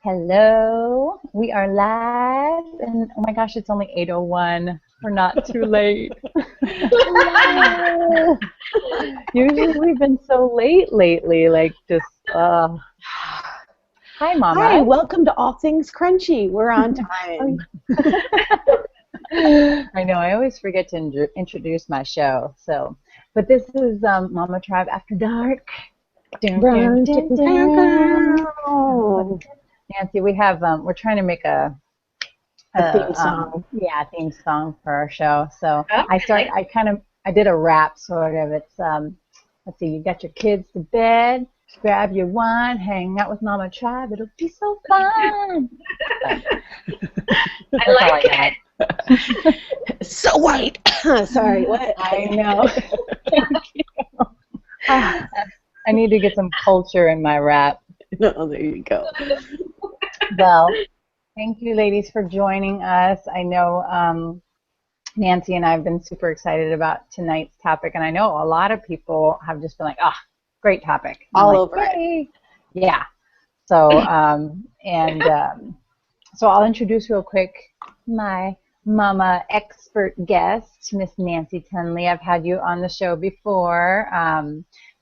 Hello, we are live, and oh my gosh, it's only 8:01. We're not too late. Hello. Usually we've been so late lately, like just, hi, Mama. Hi, welcome to All Things Crunchy. We're on time. I know, I always forget to introduce my show, but this is Mama Tribe After Dark. Dun, dun, dun, dun. Nancy, we have we're trying to make a theme song. Yeah, a theme song for our show. So okay. I did a rap sort of. It's let's see, you got your kids to bed, grab your wine, hang out with Mama Tribe. It'll be so fun. I like it. So white. Sorry, what? I know. Thank you. I need to get some culture in my rap. Oh, there you go. Well, thank you, ladies, for joining us. I know Nanci and I have been super excited about tonight's topic, and I know a lot of people have just been like, great topic. All over it. Yeah. So, so I'll introduce real quick my mama expert guest, Miss Nanci Tunley. I've had you on the show before.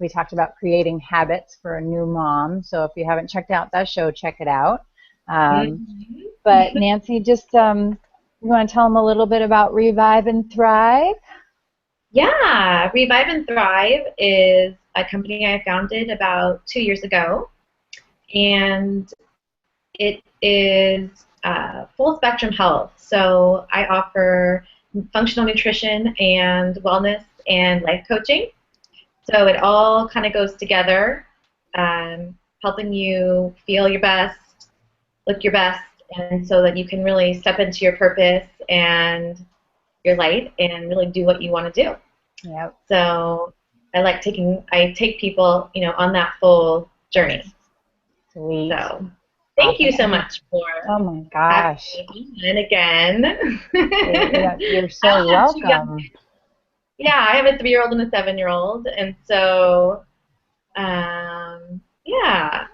We talked about creating habits for a new mom. So if you haven't checked out that show, check it out. But Nanci, just you want to tell them a little bit about Revive and Thrive? Yeah, Revive and Thrive is a company I founded about 2 years ago, and it is full spectrum health. So I offer functional nutrition and wellness and life coaching. So it all kind of goes together, helping you feel your best, look your best, and so that you can really step into your purpose and your light and really do what you want to do. Yep. So I take people, on that full journey. Sweet. So thank you so much for oh my gosh. And again. You're so welcome. Yeah, I have a 3-year-old and a 7-year-old, and so yeah.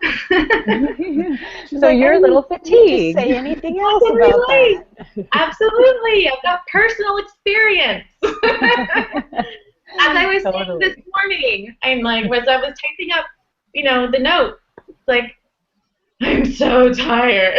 So you're a little fatigued. Say anything else about that? Absolutely. I've got personal experience. As I was saying this morning, I'm like, as I was typing up, the note, it's like, I'm so tired.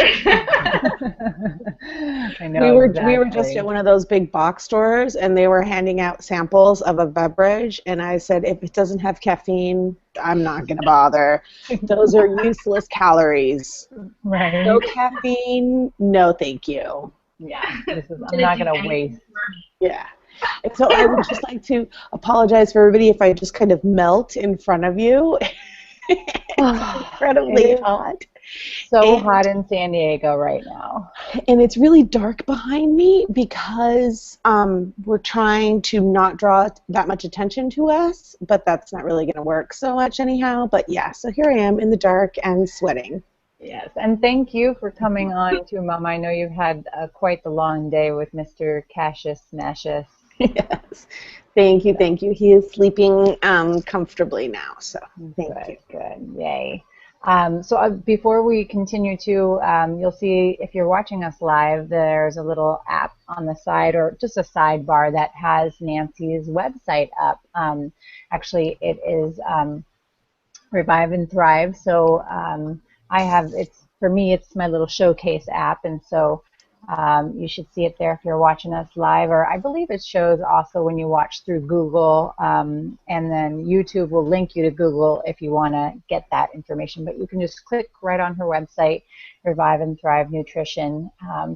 I know. We were just at one of those big box stores, and they were handing out samples of a beverage, and I said, if it doesn't have caffeine, I'm not going to bother. Those are useless calories. Right. No caffeine, no thank you. Yeah, I'm not going to waste. Yeah. And so I would just like to apologize for everybody if I just kind of melt in front of you. It's incredibly hot. So hot in San Diego right now. And it's really dark behind me because we're trying to not draw that much attention to us, but that's not really going to work so much anyhow. But yeah, so here I am in the dark and sweating. Yes, and thank you for coming on too, Mom. I know you've had quite the long day with Mr. Cassius Nashus. Yes, thank you. He is sleeping comfortably now, so thank you. Good, yay. So before we continue you'll see if you're watching us live, there's a little app on the side or just a sidebar that has Nanci's website up. Actually, it is Revive and Thrive. So for me, it's my little showcase app, and so you should see it there if you're watching us live, or I believe it shows also when you watch through Google, and then YouTube will link you to Google if you want to get that information. But you can just click right on her website, Revive and Thrive Nutrition,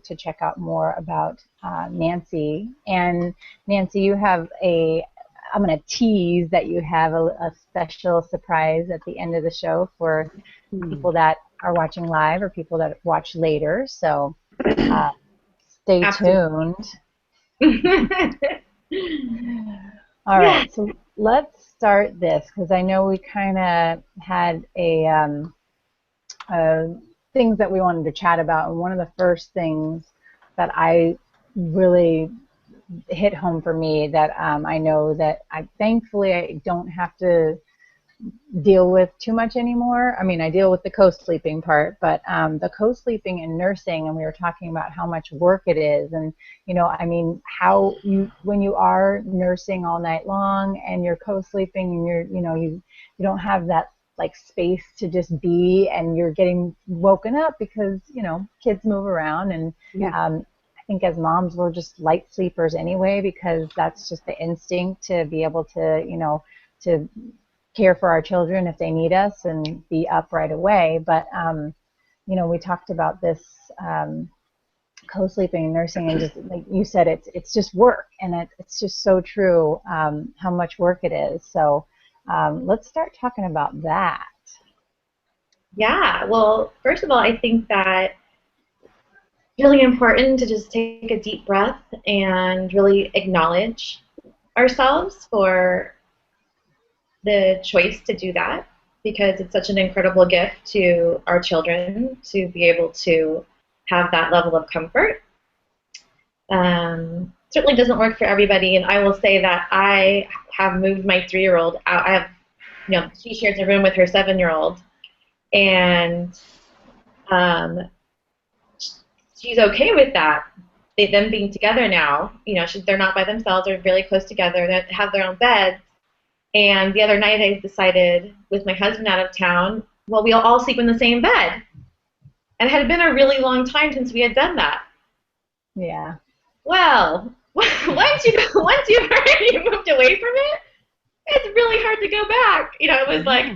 to check out more about Nanci. And Nanci, you have I'm going to tease that you have a special surprise at the end of the show for people that are watching live or people that watch later. So stay tuned. All right, so let's start this because I know we kind of had things that we wanted to chat about, and one of the first things that I really hit home for me that I know that thankfully I don't have to deal with too much anymore. I mean, I deal with the co-sleeping part, but the co-sleeping and nursing, and we were talking about how much work it is, and I mean, how when you are nursing all night long and you're co-sleeping and you don't have that like space to just be, and you're getting woken up because kids move around, and I think as moms we're just light sleepers anyway, because that's just the instinct to be able to to care for our children if they need us and be up right away. But we talked about this co-sleeping and nursing, and just like you said, it's just work, and it's just so true how much work it is. So let's start talking about that. Yeah, well, first of all, I think that it's really important to just take a deep breath and really acknowledge ourselves for the choice to do that, because it's such an incredible gift to our children to be able to have that level of comfort. Certainly doesn't work for everybody, and I will say that I have moved my 3-year-old out. I have, she shares a room with her 7-year-old, and she's okay with that. Them being together now, they're not by themselves. They're really close together. They have their own beds. And the other night I decided, with my husband out of town, well, we'll all sleep in the same bed. And it had been a really long time since we had done that. Yeah. Well, once you've already moved away from it, it's really hard to go back. It was like,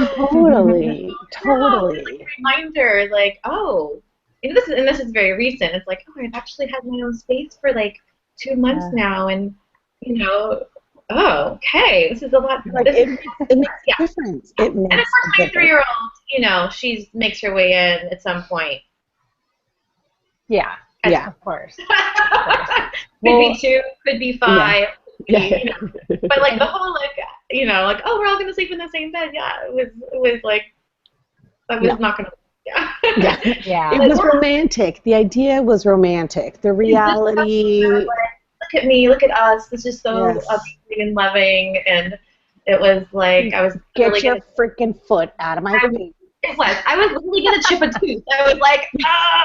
Totally. Like a reminder, like, oh, this is very recent. It's like, oh, I've actually had my own space for like 2 months now, and oh, okay, this is a lot. Like it makes a difference. It makes and of course, my 3-year-old, she makes her way in at some point. Yeah. Yeah. Of course. Could be 2, could be 5. Yeah. But like the whole oh, we're all gonna sleep in the same bed. Yeah, it was like I was not gonna. Yeah. It was romantic. The idea was romantic. The reality. Look at me, look at us. This is so amazing and loving, and it was like I was get really your freaking foot out of my face. It was. I was literally gonna chip a tooth. I was like, ah.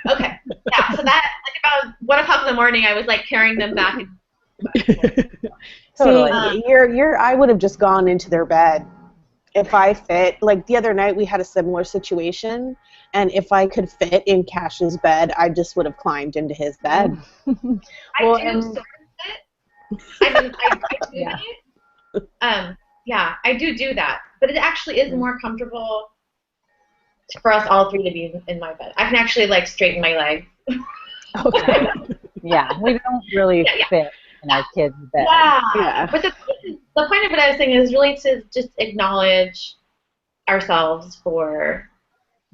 Okay. Yeah. So that about 1 o'clock in the morning, I was like carrying them back. Totally. See, I would have just gone into their bed if I fit. Like the other night, we had a similar situation, and if I could fit in Cash's bed, I just would have climbed into his bed. I do I do that, but it actually is more comfortable for us all 3 to be in my bed. I can actually like straighten my legs. Okay. Yeah, we don't really fit in our kids' bed. Yeah. But the point of what I was saying is really to just acknowledge ourselves for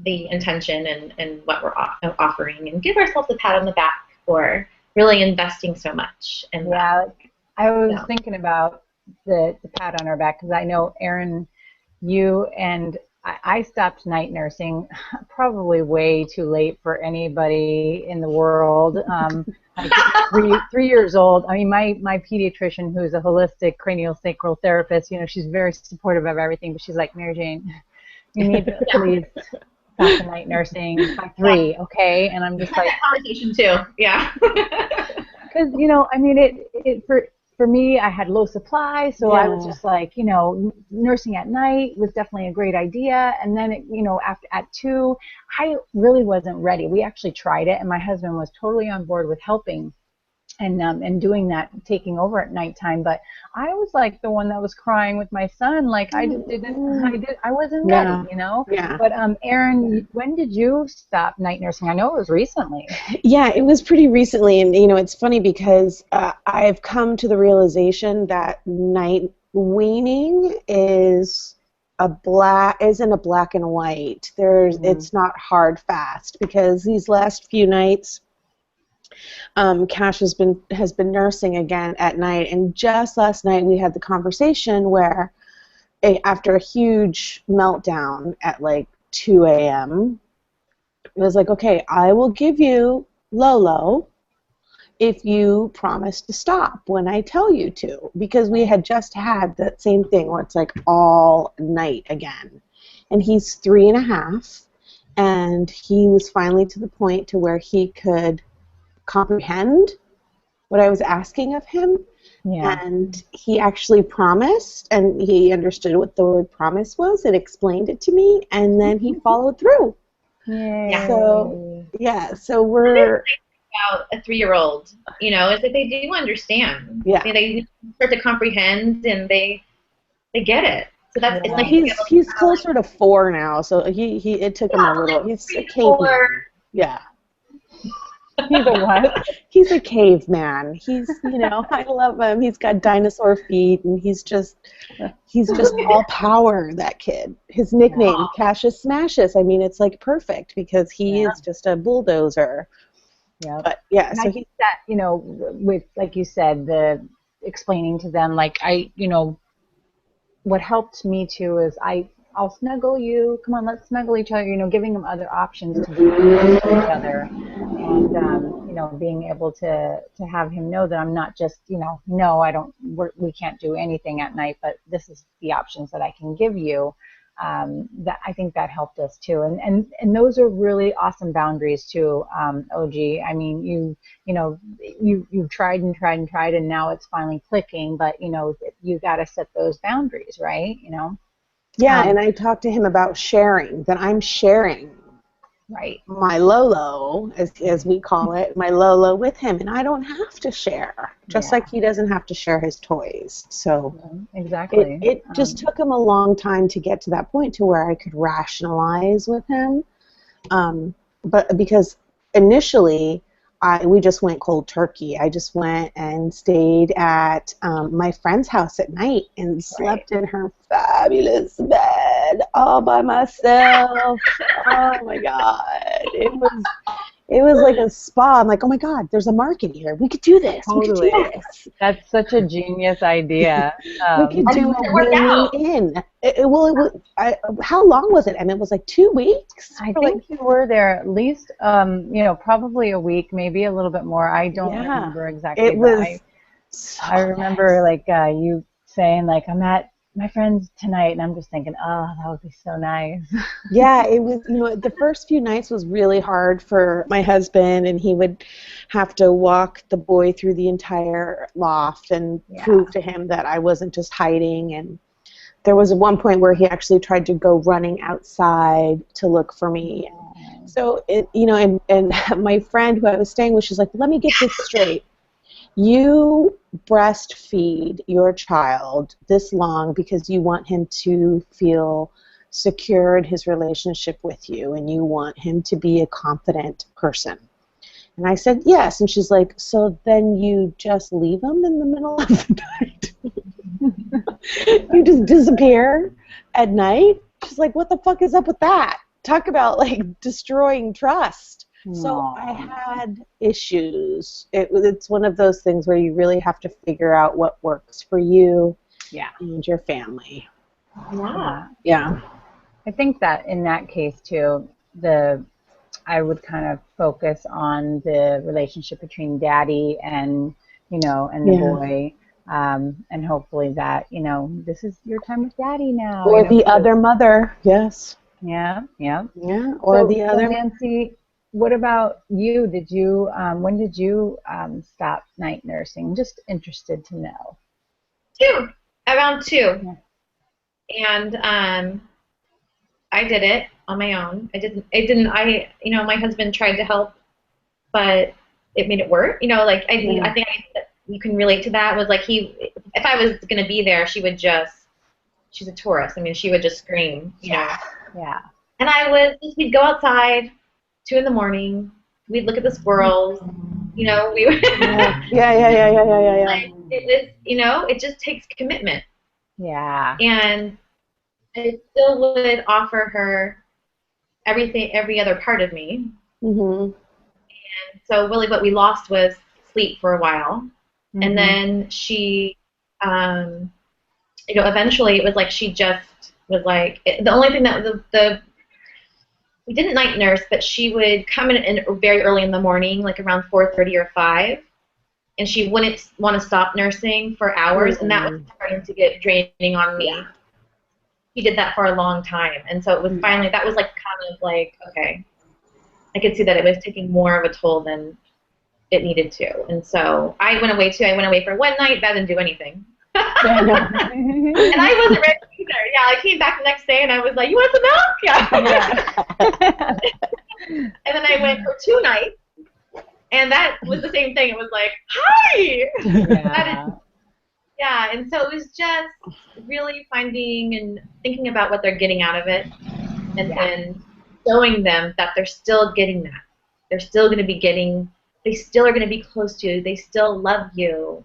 the intention and what we're offering, and give ourselves a pat on the back for really investing so much. And I was thinking about the pat on our back, because I know, Erin, you and I stopped night nursing probably way too late for anybody in the world. Like 3 years old. I mean, my pediatrician, who's a holistic craniosacral therapist, she's very supportive of everything, but she's like, Mary Jane, you need to please stop the night nursing by 3, okay? And I'm just like, conversation too, yeah. Because I mean, it for me, I had low supply, so I was just like, nursing at night was definitely a great idea. And then, after at 2, I really wasn't ready. We actually tried it, and my husband was totally on board with helping and doing that, taking over at nighttime. But I was like the one that was crying with my son, like I just I wasn't ready, Yeah. But Erin, when did you stop night nursing? I know it was recently. Yeah, it was pretty recently, and it's funny because I've come to the realization that night weaning isn't a black and white. It's not hard fast, because these last few nights, Cash has been nursing again at night, and just last night we had the conversation where, after a huge meltdown at like 2 a.m., it was like, okay, I will give you Lolo if you promise to stop when I tell you to, because we had just had that same thing where it's like all night again. And he's 3.5, and he was finally to the point to where he could comprehend what I was asking of him. Yeah. And he actually promised, and he understood what the word promise was and explained it to me, and then he followed through. Yay. So, yeah, so we're... About a 3-year-old, you know, is that they do understand. Yeah. They start to comprehend, and they get it. So that's it's nice. He's closer to 4 now, so he it took him a little. He's a caveman. Yeah. He's a what? He's a caveman. He's, you know, I love him. He's got dinosaur feet, and he's just all power, that kid. His nickname, Cassius Smashes. I mean, it's like perfect because he is just a bulldozer. Yeah. But yeah, and so I think that, you know, with, like you said, the explaining to them, like, you know, what helped me too is I'll snuggle you. Come on, let's snuggle each other. You know, giving them other options to do to each other, and you know, being able to have him know that I'm not just, you know, no, we can't do anything at night, but this is the options that I can give you. That I think that helped us too, and those are really awesome boundaries too. OG, I mean, you tried and tried and tried, and now it's finally clicking. But you know, you got to set those boundaries, right? You know. Yeah, and I talked to him about sharing. That I'm sharing. Right. My Lolo, as we call it, my Lolo with him, and I don't have to share, just like he doesn't have to share his toys. So exactly, it just took him a long time to get to that point to where I could rationalize with him, but because initially we just went cold turkey. I just went and stayed at my friend's house at night and slept in her fabulous bed all by myself. Oh my God. It was like a spa. I'm like, oh my God, there's a market here. We could do this. Totally. We could do this. That's such a genius idea. We could do it leaning in. How long was it? I mean, it was like 2 weeks. I think you were there at least, you know, probably a week, maybe a little bit more. I don't remember exactly. It was. I remember like you saying like, I'm at my friend's tonight, and I'm just thinking, oh, that would be so nice. Yeah, it was, you know, the first few nights was really hard for my husband, and he would have to walk the boy through the entire loft and prove to him that I wasn't just hiding. And there was one point where he actually tried to go running outside to look for me. So, you know, and my friend who I was staying with, she's like, let me get this straight. You breastfeed your child this long because you want him to feel secure in his relationship with you, and you want him to be a confident person. And I said, yes. And she's like, so then you just leave him in the middle of the night? You just disappear at night? She's like, what the fuck is up with that? Talk about, like, destroying trust. So I had issues. It's one of those things where you really have to figure out what works for you and your family. Yeah. I think that in that case too, I would kind of focus on the relationship between daddy and, you know, and the boy, and hopefully that, you know, this is your time with daddy now. Or you know, the other mother, yes. Yeah. Or the other. Nanci, what about you? Did you when did you stop night nursing? Just interested to know. Around 2. And I did it on my own. You know, my husband tried to help, but it made it work. You know, like I think you can relate to that. Was like if I was going to be there, she's a tourist. I mean, she would just scream, you know. Yeah. And we'd go outside, 2 in the morning. We'd look at the squirrels. You know, we would. Yeah. Like, it was, you know, it just takes commitment. Yeah. And I still would offer her everything, every other part of me. Mm-hmm. And so really what we lost was sleep for a while. Mm-hmm. And then she, you know, eventually it was like she just was like, the only thing that we didn't night nurse, but she would come in very early in the morning, like around 4:30 or 5. and she wouldn't want to stop nursing for hours, and that was starting to get draining on me. Yeah. He did that for a long time, and so it was finally, that was like kind of like, okay, I could see that it was taking more of a toll than it needed to, and so I went away too. I went away for one night. That didn't do anything. And I wasn't ready either. Yeah, I came back the next day and I was like, "You want some milk?" Yeah. And then I went for 2 nights, and that was the same thing. It was like, "Hi." Yeah. Yeah, and so it was just really finding and thinking about what they're getting out of it, and then showing them that they're still getting that. They're still going to be getting. They still are going to be close to you. They still love you.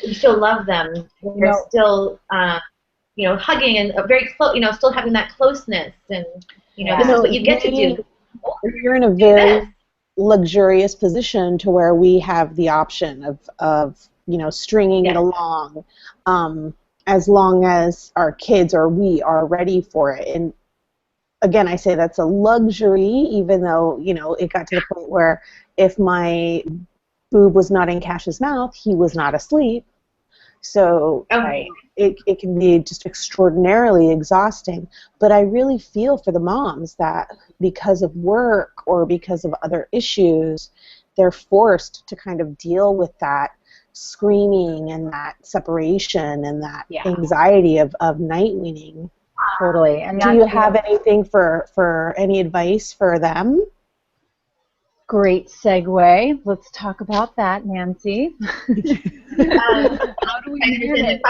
You still love them. They're still, hugging and very close. Still having that closeness, and this is what you get to do. You're in a very luxurious position to where we have the option of stringing it along, as long as our kids or we are ready for it. And again, I say that's a luxury, even though it got to the point where if my boob was not in Cash's mouth, he was not asleep. So it can be just extraordinarily exhausting. But I really feel for the moms that because of work or because of other issues, they're forced to kind of deal with that screaming and that separation and that anxiety of night weaning. Totally. And do you have anything for any advice for them? Great segue. Let's talk about that, Nanci. How do we manage?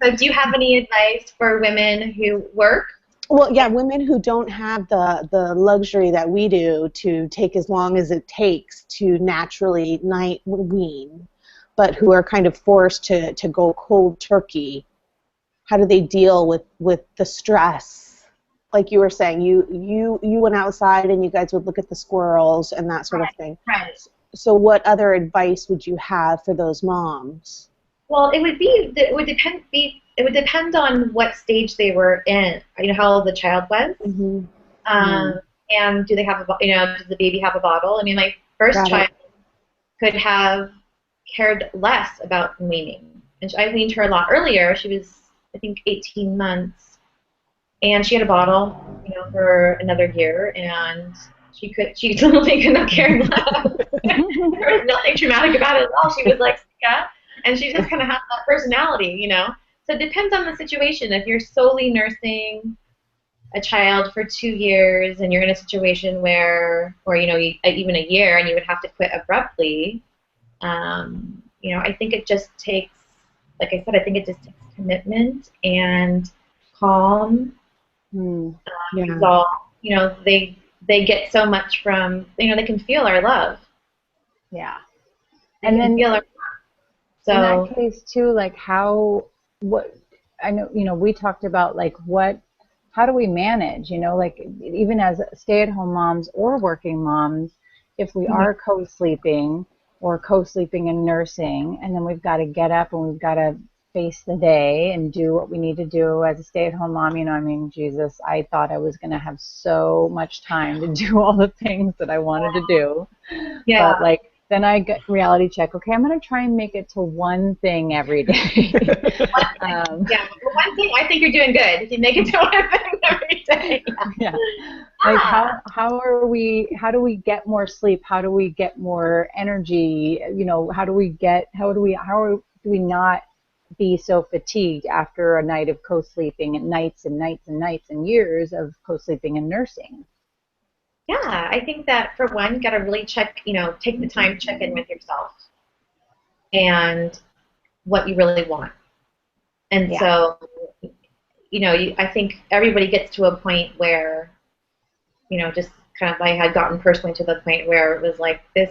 So do you have any advice for women who work? Well, yeah, women who don't have the luxury that we do to take as long as it takes to naturally night wean, but who are kind of forced to go cold turkey. How do they deal with the stress? Like you were saying, you went outside and you guys would look at the squirrels and that sort of thing. Right. So what other advice would you have for those moms? Well, it would depend on what stage they were in. How old the child was. Mm-hmm. And do they have does the baby have a bottle? I mean, my first child could have cared less about weaning, and I weaned her a lot earlier. She was, I think, 18 months. And she had a bottle, for another year, and she literally could not care less. There was nothing traumatic about it at all. She was like, yeah, and she just kind of has that personality, So it depends on the situation. If you're solely nursing a child for 2 years, and you're in a situation where, or even a year, and you would have to quit abruptly, I think it just takes, like I said, I think it just takes commitment and calm. Resolve. They get so much from, they can feel our love. Yeah. And then feel our love. So in that case too, like I know, we talked about like how do we manage, like even as stay-at-home moms or working moms, if we are co-sleeping or co-sleeping and nursing, and then we've got to get up and we've got to face the day and do what we need to do as a stay-at-home mom. Jesus, I thought I was going to have so much time to do all the things that I wanted to do. Yeah. But then I get reality check. Okay, I'm going to try and make it to one thing every day. One thing, I think you're doing good. If you make it to one thing every day. Yeah. Like how do we get more sleep? How do we get more energy? How do we not be so fatigued after a night of co-sleeping and nights and nights and nights and years of co-sleeping and nursing? Yeah, I think that for one, you got to really take the time to check in with yourself and what you really want. And so, I think everybody gets to a point where, just kind of, I had gotten personally to the point where it was like this,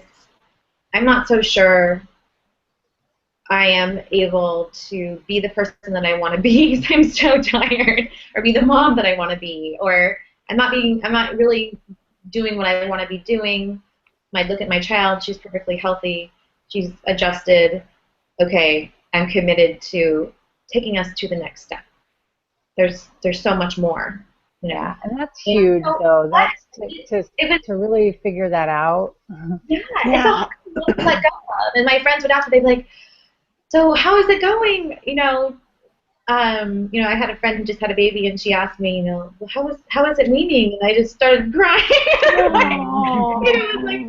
I'm not so sure I am able to be the person that I want to be because I'm so tired, or be the mom that I want to be, or I'm not really doing what I want to be doing. I look at my child, she's perfectly healthy, she's adjusted. Okay, I'm committed to taking us to the next step. There's so much more. Yeah, and that's huge, though. That's to really figure that out. Yeah, it's a hard let go of. And my friends would ask me, they'd be like, so how is it going? I had a friend who just had a baby, and she asked me, well, how is it weaning? And I just started crying. It was like,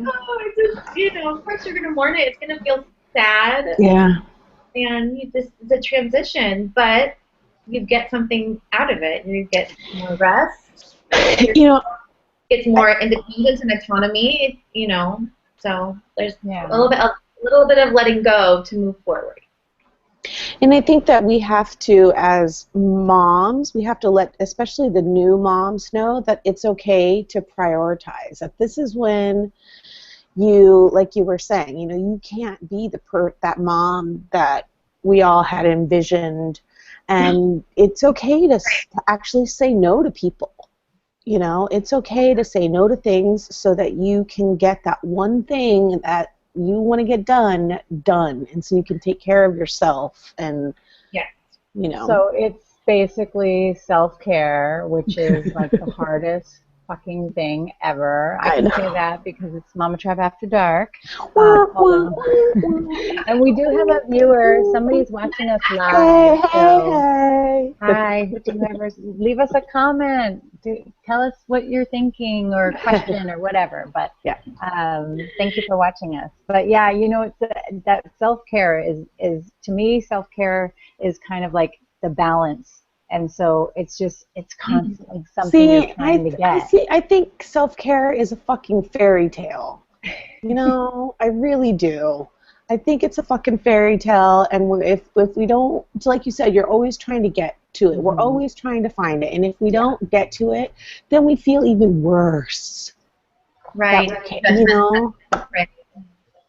of course you're gonna mourn it. It's gonna feel sad. Yeah. And it's a transition, but you get something out of it. You get more rest. It's more independence and autonomy. So there's a little bit of letting go to move forward. And I think that we have to, as moms, we have to let, especially the new moms, know that it's okay to prioritize. That this is when you, like you were saying, you can't be that mom that we all had envisioned, and it's okay to actually say no to people. It's okay to say no to things so that you can get that one thing that you want to get done, and so you can take care of yourself, and So it's basically self-care, which is like the hardest fucking thing ever. I can say that because it's Mama Trap After Dark. And we do have a viewer. Somebody's watching us live. Hey. Hi, whoever's, leave us a comment. Tell us what you're thinking or question or whatever. But thank you for watching us. But yeah, it's that self-care is to me, self-care is kind of like the balance. And so it's constantly something you're trying to get. I think self-care is a fucking fairy tale. I really do. I think it's a fucking fairy tale, and if we don't, like you said, you're always trying to get to it. We're always trying to find it, and if we don't get to it, then we feel even worse. Right.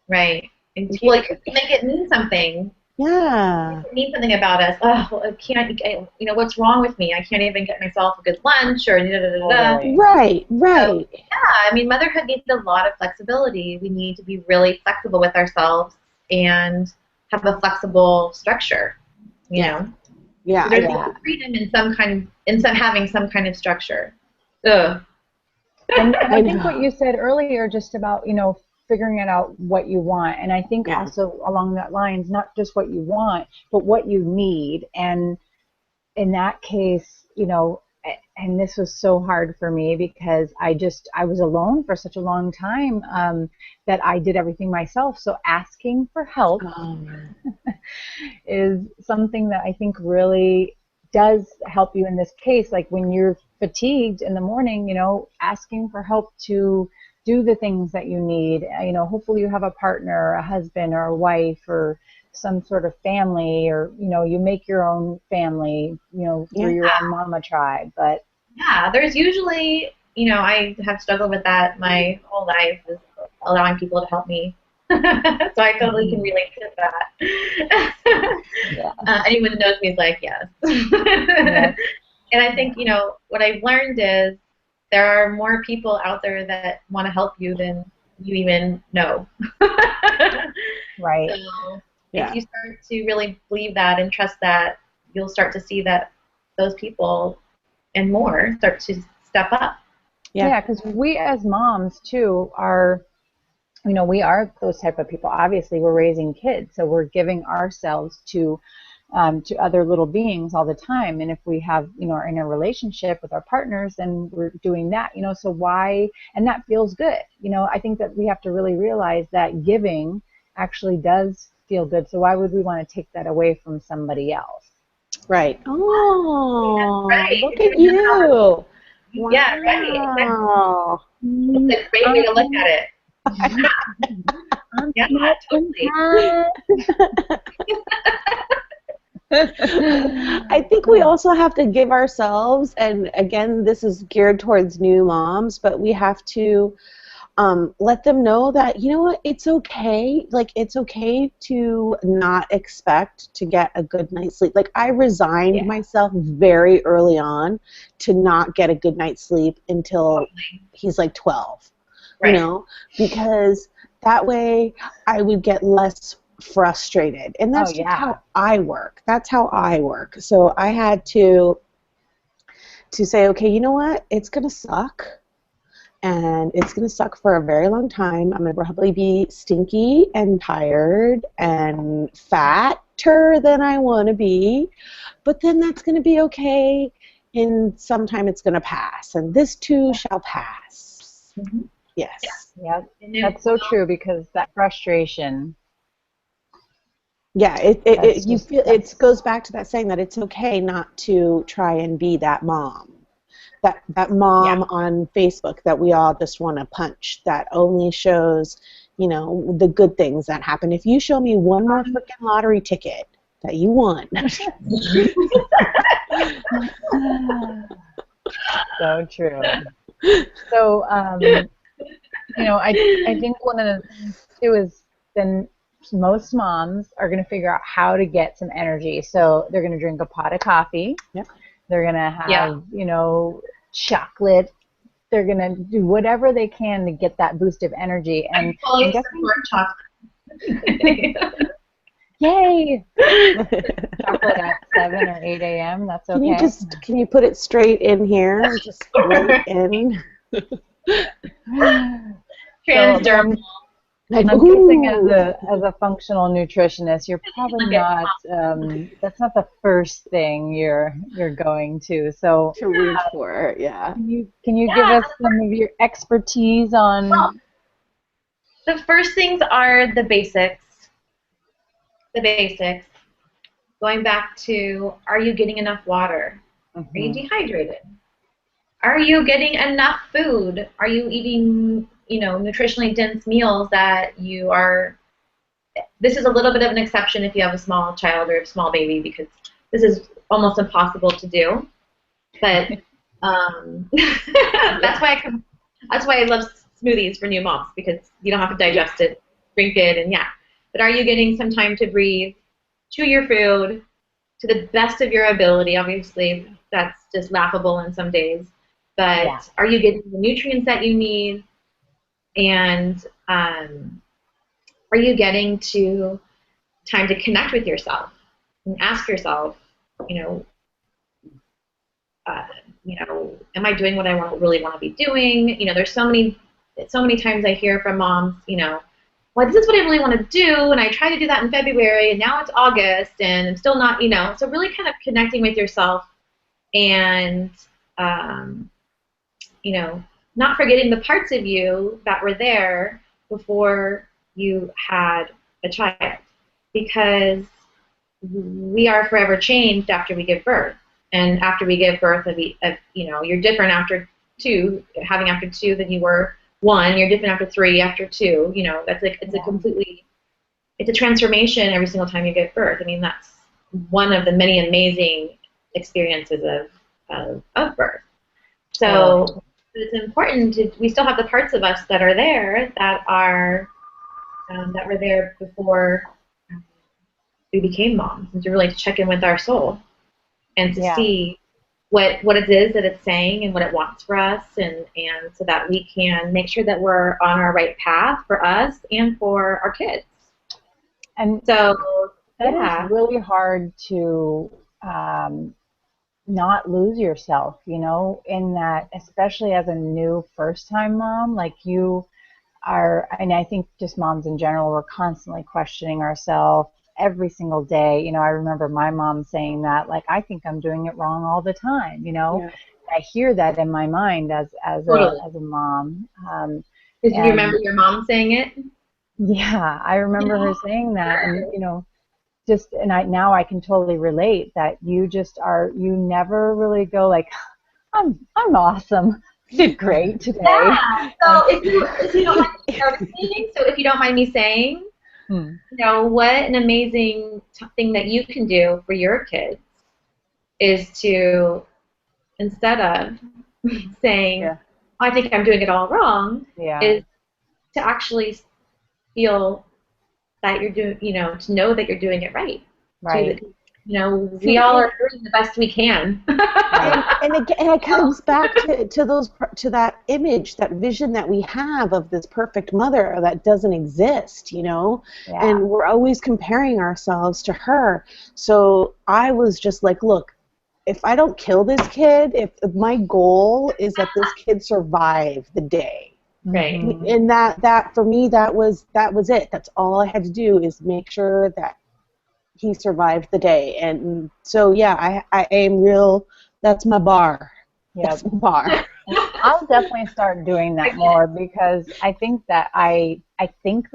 Right. And make it mean something. Yeah. It means something about us. Oh, what's wrong with me? I can't even get myself a good lunch or Right. So, motherhood needs a lot of flexibility. We need to be really flexible with ourselves and have a flexible structure. Yeah. So there's freedom in having some kind of structure. Ugh. And I think what you said earlier, just about figuring out what you want, and I think also along that lines, not just what you want, but what you need. And in that case, and this was so hard for me because I was alone for such a long time that I did everything myself. So asking for help is something that I think really does help you in this case. Like when you're fatigued in the morning, asking for help to do the things that you need. Hopefully you have a partner, a husband, or a wife, or some sort of family, or you make your own family, through your own mama tribe. But there's usually, I have struggled with that my whole life, is allowing people to help me. So I totally can relate to that. Anyone who knows me is like, yes. And I think, what I've learned is there are more people out there that want to help you than you even know. Right. So if you start to really believe that and trust that, you'll start to see that those people and more start to step up. Yeah, because we as moms too are, we are those type of people. Obviously, we're raising kids, so we're giving ourselves to other little beings all the time. And if we have, are in a relationship with our partners, then we're doing that, so why, and that feels good. I think that we have to really realize that giving actually does feel good. So why would we want to take that away from somebody else? Right. Oh, right. Look at you. Wow. Yeah, right. It's a great way to look at it. Yeah, totally. I think we also have to give ourselves, and again, this is geared towards new moms, but we have to let them know that, what, it's okay. Like, it's okay to not expect to get a good night's sleep. Like, I resigned myself very early on to not get a good night's sleep until he's like 12, because that way I would get less frustrated. And that's just how I work. That's how I work. So I had to say, okay, you know what? It's going to suck. and it's going to suck for a very long time. I'm going to probably be stinky and tired and fatter than I want to be, but then that's going to be okay, and sometime it's going to pass, and this too shall pass. Mm-hmm. Yes. Yeah, that's so true, because that frustration. Yeah, it goes back to that saying that it's okay not to try and be that mom. That mom on Facebook that we all just want to punch, that only shows, you know, the good things that happen. If you show me one more freaking lottery ticket that you won. So true. So, you know, I think one of the things too is then most moms are going to figure out how to get some energy. So they're going to drink a pot of coffee. Yep. They're going to have, you know, chocolate. They're going to do whatever they can to get that boost of energy. And I fully support chocolate. Yay! Chocolate at 7 or 8 a.m. That's okay. Can you put it straight in here? Just right in. Transdermal. I'm guessing as a functional nutritionist, you're probably not. That's not the first thing you're going to. So to reach for, yeah. Can you give us some of your expertise on? Well, the first things are the basics. The basics. Going back to, are you getting enough water? Mm-hmm. Are you dehydrated? Are you getting enough food? Are you eating, you know, nutritionally dense meals that you are? This is a little bit of an exception if you have a small child or a small baby, because this is almost impossible to do. But that's why I love smoothies for new moms, because you don't have to digest it, drink it, and yeah. But are you getting some time to breathe, chew your food to the best of your ability? Obviously, that's just laughable in some days. But are you getting the nutrients that you need? And are you getting to time to connect with yourself and ask yourself, you know, am I doing what I really want to be doing? You know, there's so many times I hear from moms, you know, well, this is what I really want to do, and I tried to do that in February, and now it's August, and I'm still not, you know. So really kind of connecting with yourself and, you know, not forgetting the parts of you that were there before you had a child, because we are forever changed after we give birth. And after we give birth, you know, you're different after after two than you were one. You're different after 3, after 2. You know, that's like it's a transformation every single time you give birth. I mean, that's one of the many amazing experiences of birth. So it's important we still have the parts of us that are there that were there before we became moms, and to really check in with our soul and to see what it is that it's saying and what it wants for us, and so that we can make sure that we're on our right path for us and for our kids. And so that is really hard to not lose yourself, you know, in that, especially as a new first-time mom, like you are. And I think just moms in general, we're constantly questioning ourselves every single day. You know, I remember my mom saying that, like, I think I'm doing it wrong all the time, you know. Yeah. I hear that in my mind as a mom. Did you remember your mom saying it? Yeah, I remember her saying that, and you know, now I can totally relate that you never really go like, I'm awesome, did great today. Yeah. So if you don't mind me noticing, if you don't mind me saying, you know, what an amazing thing that you can do for your kids is to, instead of saying, oh, I think I'm doing it all wrong, is to actually feel that you're doing, you know, to know that you're doing it right. Right. You know, we all are doing the best we can. and it comes back to that image, that vision that we have of this perfect mother that doesn't exist, you know, and we're always comparing ourselves to her. So I was just like, look, if I don't kill this kid, if my goal is that this kid survive the day. Right. And that for me, that was it. That's all I had to do, is make sure that he survived the day. And so yeah, I aim real. That's my bar. Yep. That's my bar. I'll definitely start doing that more, because I think that I think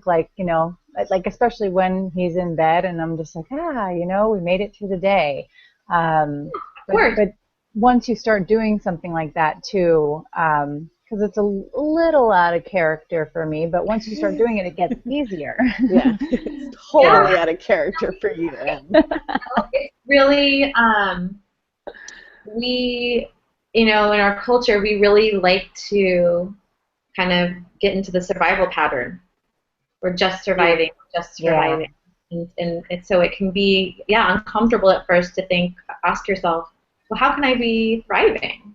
like, you know, like especially when he's in bed and I'm just like, you know, we made it through the day. But once you start doing something like that too, because it's a little out of character for me, but once you start doing it, it gets easier. Yeah, it's totally out of character for you, Em. It's really, we, you know, in our culture, we really like to kind of get into the survival pattern. We're just surviving, Yeah. And so it can be, uncomfortable at first to ask yourself, well, how can I be thriving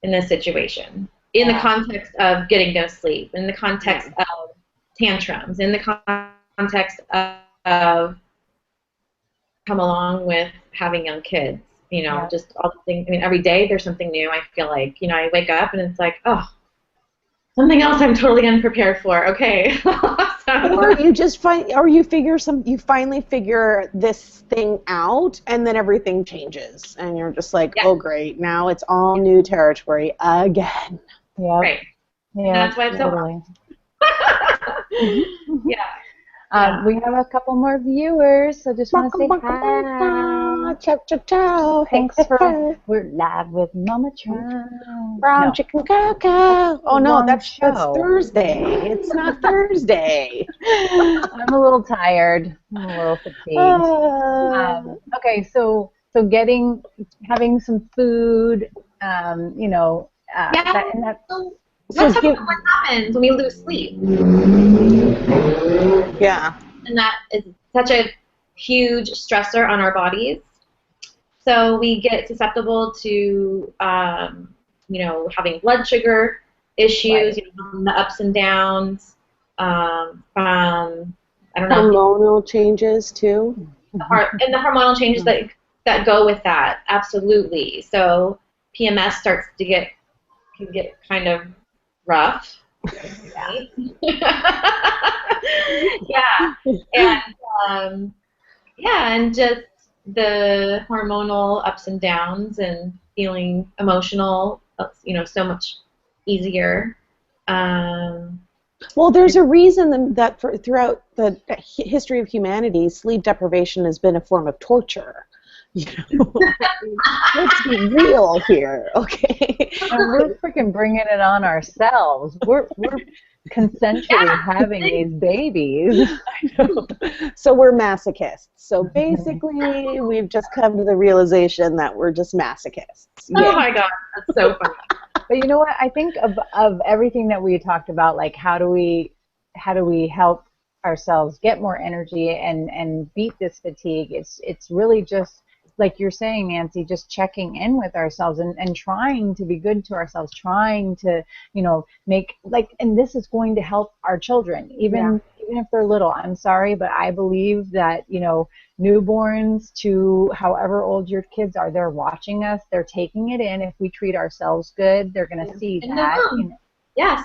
in this situation? In the context of getting no sleep, in the context of tantrums, in the context of come along with having young kids, you know, just all the things. I mean, every day there's something new. I feel like, you know, I wake up and it's like, oh, something else I'm totally unprepared for. Okay. Or you just you finally figure this thing out, and then everything changes, and you're just like, oh great, now it's all new territory again. Yeah. Right. Yeah. That's why it's totally. We have a couple more viewers, so just want to say hi. Ciao, ciao, ciao. Thanks we're live with Mama Trump. Brown chicken cocoa. Oh no, that's Thursday. It's not Thursday. I'm a little tired. I'm a little fatigued. Okay, so having some food, you know, what happens when we lose sleep? Yeah. And that is such a huge stressor on our bodies. So we get susceptible to, you know, having blood sugar issues, you know, the ups and downs, from, I don't know. Hormonal changes too. And the hormonal changes that go with that, absolutely. So PMS can get kind of rough. Right? And just the hormonal ups and downs and feeling emotional, you know, so much easier. Well, there's a reason that throughout the history of humanity, sleep deprivation has been a form of torture. You know, let's be real here, okay? And we're freaking bringing it on ourselves. We're consensually having these babies. I know. So we're masochists. So basically, we've just come to the realization that we're just masochists. Oh my God, that's so funny. But you know what? I think of everything that we talked about, like how do we help ourselves get more energy and beat this fatigue? It's really just like you're saying, Nanci, just checking in with ourselves and trying to be good to ourselves, trying to, you know, make and this is going to help our children, even if they're little. I'm sorry, but I believe that, you know, newborns to however old your kids are, they're watching us, they're taking it in. If we treat ourselves good, they're going to see that. You know. Yes.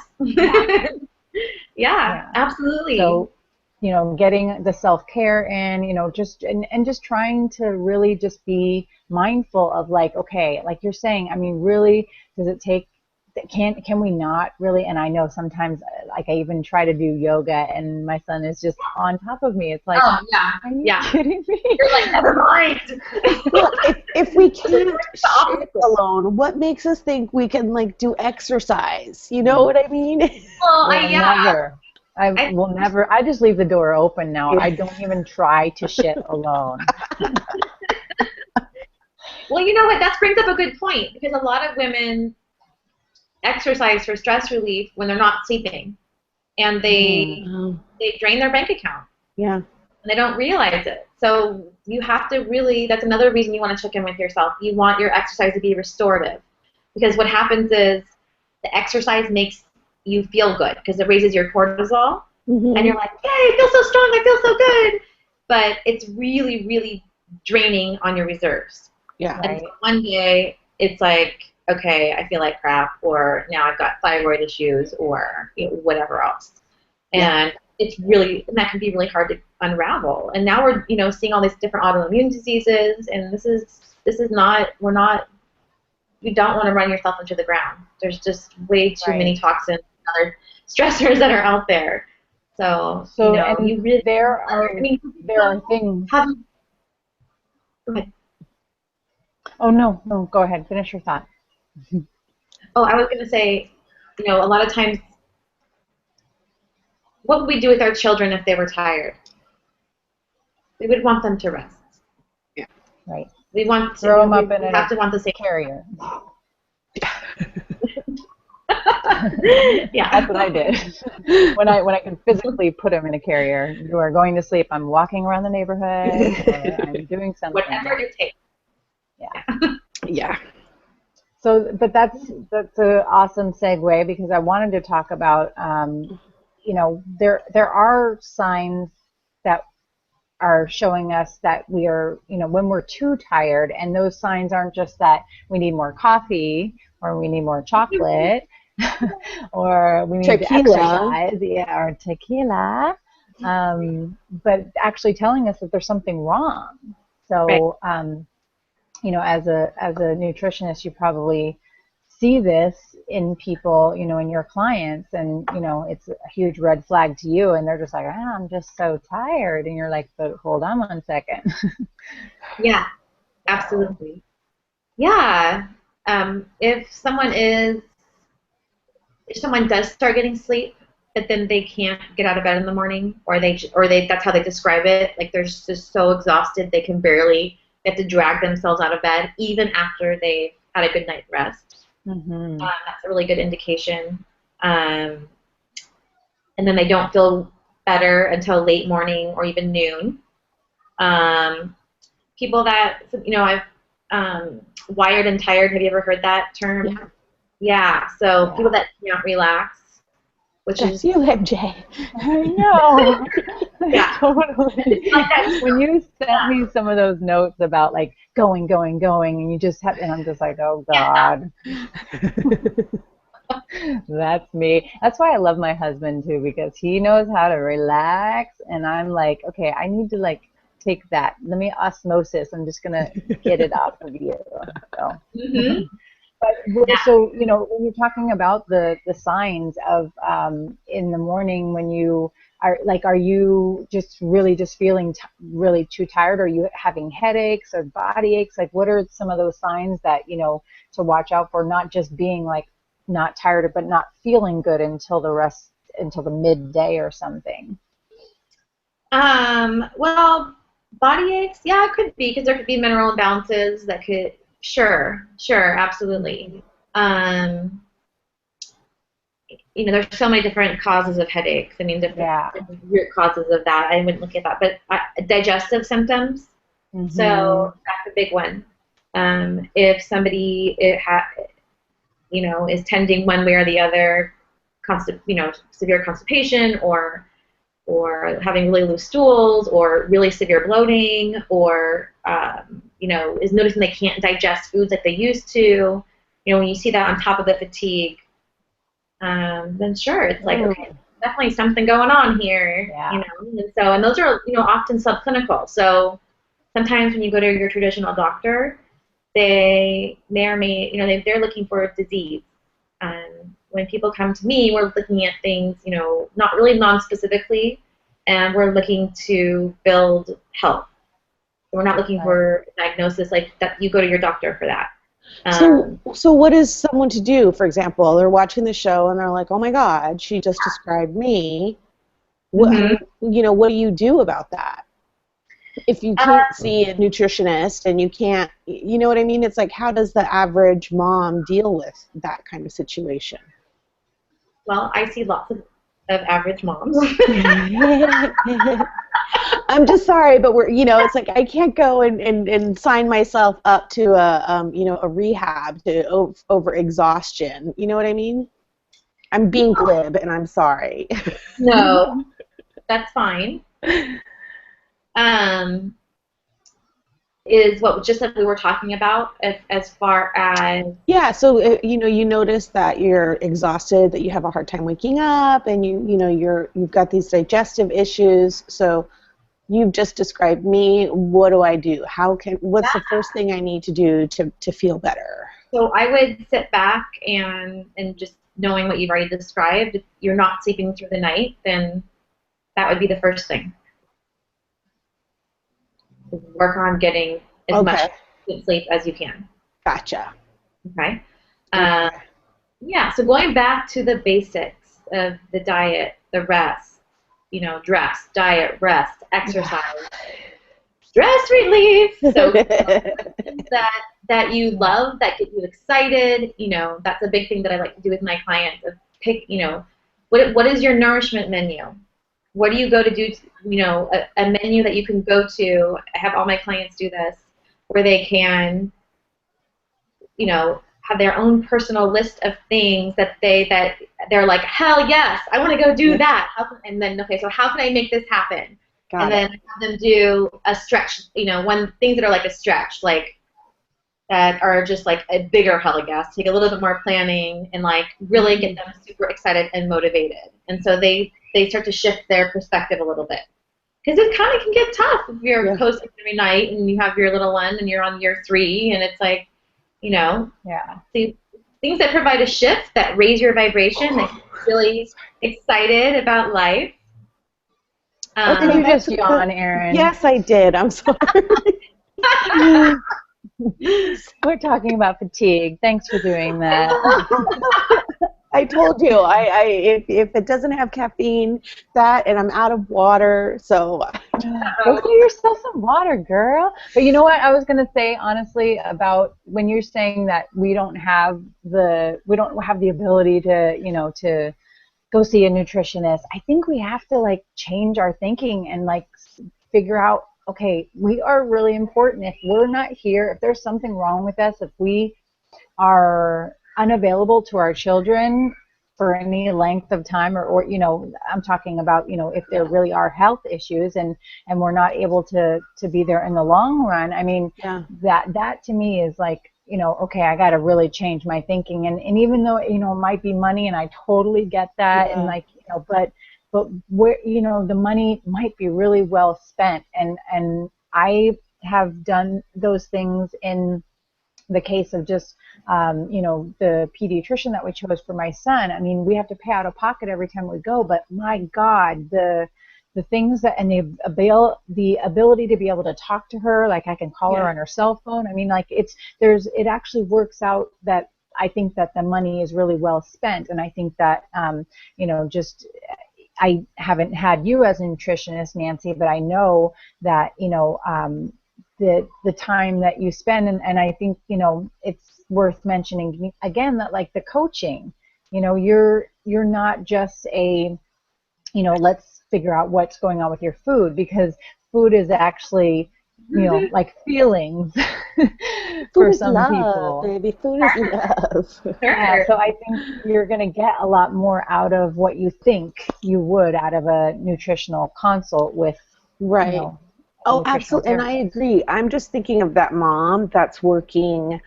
Yeah, absolutely. So, you know, getting the self-care in, you know, just trying to really just be mindful of like, okay, like you're saying, I mean, really, does it take, can we not really, and I know sometimes, like I even try to do yoga and my son is just on top of me. It's like, are you kidding me? You're like, never mind. Well, if we can't shit alone, what makes us think we can like do exercise? You know what I mean? Well, Never. I will never. I just leave the door open now. I don't even try to shit alone. Well, you know what? That brings up a good point, because a lot of women exercise for stress relief when they're not sleeping, and they drain their bank account. Yeah. And they don't realize it. So you have to really. That's another reason you want to check in with yourself. You want your exercise to be restorative, because what happens is the exercise makes you feel good because it raises your cortisol, and you're like, yay, I feel so strong, I feel so good. But it's really, really draining on your reserves. Yeah. And so one day it's like, okay, I feel like crap, or now I've got thyroid issues, or whatever else. And and that can be really hard to unravel. And now we're, seeing all these different autoimmune diseases, and this is not, you don't want to run yourself into the ground. There's just way too many toxins and other stressors that are out there. So and you really, there are things. Go ahead. Oh, no, go ahead. Finish your thought. Oh, I was going to say, a lot of times, what would we do with our children if they were tired? We would want them to rest. Yeah. Right. We want to throw them up in want the same carrier. Yeah, that's what I did. When I could physically put them in a carrier, you are going to sleep. I'm walking around the neighborhood. Or I'm doing something. Whatever it takes. Yeah. Yeah. So, but that's an awesome segue, because I wanted to talk about, there are signs that are showing us that we are, when we're too tired, and those signs aren't just that we need more coffee or we need more chocolate or we need to exercise, or tequila, but actually telling us that there's something wrong. So, as a nutritionist, you probably see this in people, in your clients, and it's a huge red flag to you, and they're just like, I'm just so tired, and you're like, but hold on one second. Yeah, absolutely. Yeah, if someone does start getting sleep, but then they can't get out of bed in the morning, or they that's how they describe it, like they're just so exhausted they have to drag themselves out of bed even after they've had a good night's rest. Mm-hmm. That's a really good indication. And then they don't feel better until late morning or even noon. People that, I've wired and tired. Have you ever heard that term? Yeah. So people that can't relax, which is you, MJ. I know. Yeah. Totally. When you sent me some of those notes about like going, and you just have, and I'm just like, oh God. That's me. That's why I love my husband too, because he knows how to relax, and I'm like, okay, I need to like take that. Let me osmosis. I'm just gonna get it out of you. So. Mm-hmm. But so when you're talking about the signs of in the morning when you are you just really just feeling really too tired? Are you having headaches or body aches? Like, what are some of those signs that to watch out for? Not just being like not tired, but not feeling good until the midday or something. Well, body aches, yeah, it could be, because there could be mineral imbalances that could. Sure, absolutely. There's so many different causes of headaches. I mean, different root causes of that. I wouldn't look at that, but digestive symptoms. Mm-hmm. So that's a big one. If somebody is tending one way or the other, severe constipation, or having really loose stools, or really severe bloating, or is noticing they can't digest foods like they used to. When you see that on top of the fatigue, then sure, it's like, okay, definitely something going on here. Yeah. And those are often subclinical. So sometimes when you go to your traditional doctor, they may or may they're looking for a disease. When people come to me, we're looking at things not really non-specifically, and we're looking to build health. We're not looking for a diagnosis like that. You go to your doctor for that. So what is someone to do? For example, they're watching the show and they're like, "Oh my God, she just described me." Mm-hmm. What do you do about that? If you can't see a nutritionist and you can't, you know what I mean? It's like, how does the average mom deal with that kind of situation? Well, I see lots of average moms. I'm just sorry, but we're, it's like I can't go and sign myself up to a rehab to over exhaustion. You know what I mean? I'm being glib, and I'm sorry. No, that's fine. is what just like we were talking about as far as Yeah, so you know, you notice that you're exhausted, that you have a hard time waking up, and you know you've got these digestive issues. So you've just described me. What do I do? What's the first thing I need to do to feel better? so I would sit back and just knowing what you've already described, if you're not sleeping through the night, then that would be the first thing. Work on getting as much sleep as you can. Gotcha. Okay. Yeah, so going back to the basics of the diet, the rest, you know, dress, diet, rest, exercise, stress relief. So that you love, that get you excited, you know, that's a big thing that I like to do with my clients. Pick, you know, what is your nourishment menu? What do you go to do, you know, a menu that you can go to. I have all my clients do this, where they can, you know, have their own personal list of things that they're like, hell yes, I want to go do that. And then, okay, so how can I make this happen? And then have them do a stretch, you know, things that are like a stretch, like that are just like a bigger hell yes, take a little bit more planning and like really get them super excited and motivated. And so they start to shift their perspective a little bit. Because it kind of can get tough if you're posting every night and you have your little one and you're on year 3 and it's like, you know, things that provide a shift, that raise your vibration, that get you really excited about life. Did you just yawn, Erin? Yes, I did. I'm sorry. We're talking about fatigue. Thanks for doing that. I told you, if it doesn't have caffeine, and I'm out of water, so. Go get yourself some water, girl. But you know what I was gonna say, honestly, about when you're saying that we don't have the ability to, you know, to go see a nutritionist. I think we have to like change our thinking and like figure out, okay, we are really important. If we're not here, if there's something wrong with us, if we are unavailable to our children for any length of time, or you know, I'm talking about, you know, if there really are health issues and we're not able to be there in the long run. I mean, that to me is like, you know, okay, I got to really change my thinking. And even though, you know, it might be money, and I totally get that, and like, you know, but where, you know, the money might be really well spent, and I have done those things in the case of just, you know, the pediatrician that we chose for my son. I mean, we have to pay out of pocket every time we go, but my God, the things that, and the ability to be able to talk to her, like I can call her on her cell phone. I mean, like it actually works out that I think that the money is really well spent, and I think that, you know, just, I haven't had you as a nutritionist, Nanci, but I know that, you know, the time that you spend, and I think, you know, it's worth mentioning again that like the coaching, you know, you're not just a, you know, let's figure out what's going on with your food, because food is actually, you know, like feelings for some people. Baby, food is love. Yeah, so I think you're going to get a lot more out of what you think you would out of a nutritional consult with, you know, oh, absolutely, and I agree. I'm just thinking of that mom that's working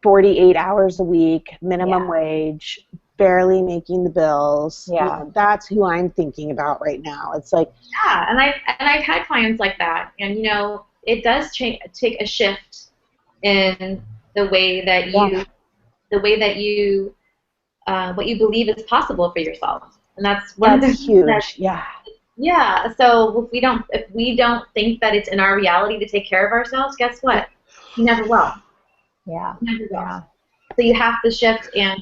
48 hours a week, minimum wage, barely making the bills. Yeah, you know, that's who I'm thinking about right now. It's like, and I've had clients like that, and you know, it does take a shift in the way that you what you believe is possible for yourself, and that's one of the huge. Yeah. So if we don't think that it's in our reality to take care of ourselves, guess what? You never will. Yeah. You never will. So you have to shift and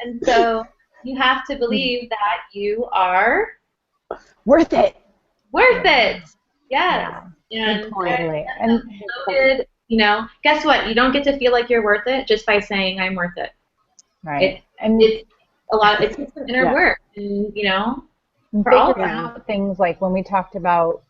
and so you have to believe that you are worth it. Worth it. Yes. And totally. And you know, guess what? You don't get to feel like you're worth it just by saying I'm worth it. Right. It's a lot. It's some inner work, and you know, figuring out things like when we talked about,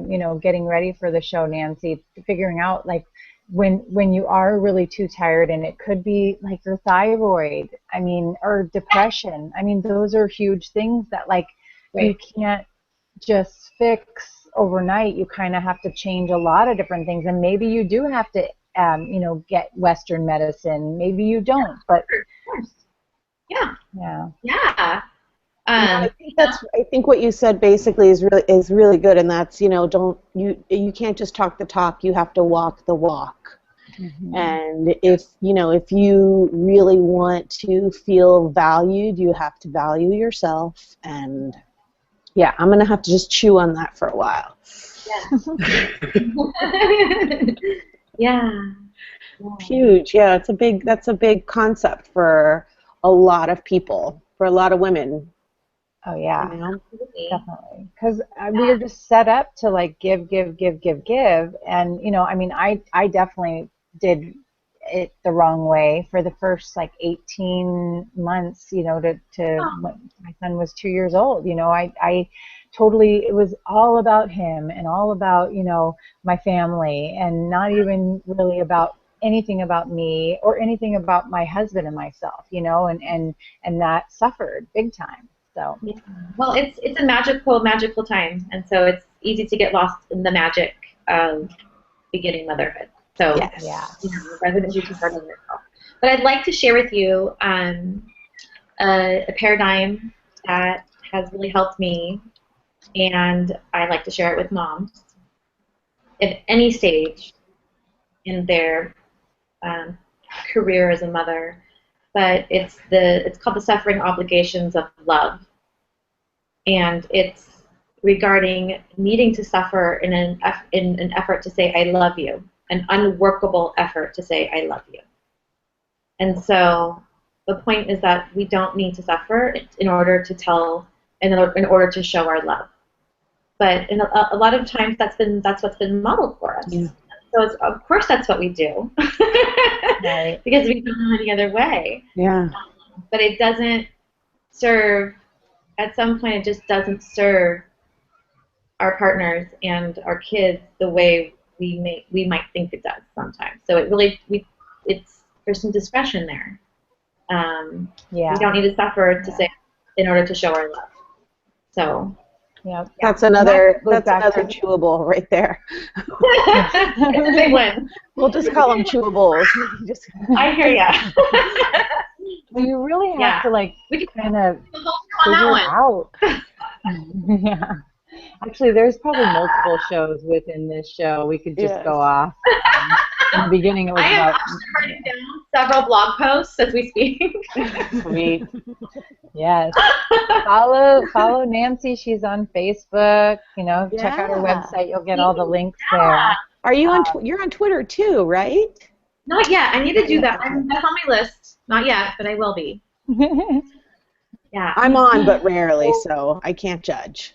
you know, getting ready for the show, Nanci, figuring out like when you are really too tired, and it could be like your thyroid, I mean, or depression. I mean, those are huge things that like you can't just fix overnight, you kind of have to change a lot of different things, and maybe you do have to, you know, get Western medicine. Maybe you don't, but Of course. Yeah. yeah. Yeah. I think what you said basically is really good, and that's, you know, you can't just talk the talk, you have to walk the walk. Mm-hmm. And if you really want to feel valued, you have to value yourself. And yeah, I'm gonna have to just chew on that for a while. Yeah. Huge. Yeah, that's a big concept for a lot of people, for a lot of women. Oh yeah, You know? definitely. Because we are just set up to like give, and you know, I mean, I definitely did it the wrong way for the first like 18 months. You know, to when my son was 2 years old. You know, I totally, it was all about him and all about, you know, my family, and not even really about anything about me or anything about my husband and myself. You know, and that suffered big time. So. Yeah. Well, it's a magical time, and so it's easy to get lost in the magic of beginning motherhood. So, Yes. Yeah. You know, rather than be too hard on yourself. But I'd like to share with you a paradigm that has really helped me, and I like to share it with moms at any stage in their career as a mother. But it's called the suffering obligations of love. And it's regarding needing to suffer in an effort to say I love you, an unworkable effort to say I love you. And so the point is that we don't need to suffer in order to show our love. But in a lot of times that's what's been modeled for us. Yeah. So of course that's what we do, Right. because we don't know any other way. Yeah. But it doesn't serve. At some point, it just doesn't serve our partners and our kids the way we might think it does sometimes. So it really there's some discretion there. Yeah. We don't need to suffer to say in order to show our love. So. Yep. That's another to chewable right there. It's a big one. We'll just call them chewables. I hear ya. Well, you really have to like kind of figure out. Yeah. Actually, there's probably multiple shows within this show. We could just go off. In the beginning, it was I am about writing down several blog posts as we speak. Sweet. Yes. Follow Nanci. She's on Facebook. You know, check out her website. You'll get all the links there. Are you on? You're on Twitter too, right? Not yet. I need to do that. That's on my list. Not yet, but I will be. Yeah. I'm on, but rarely, so I can't judge.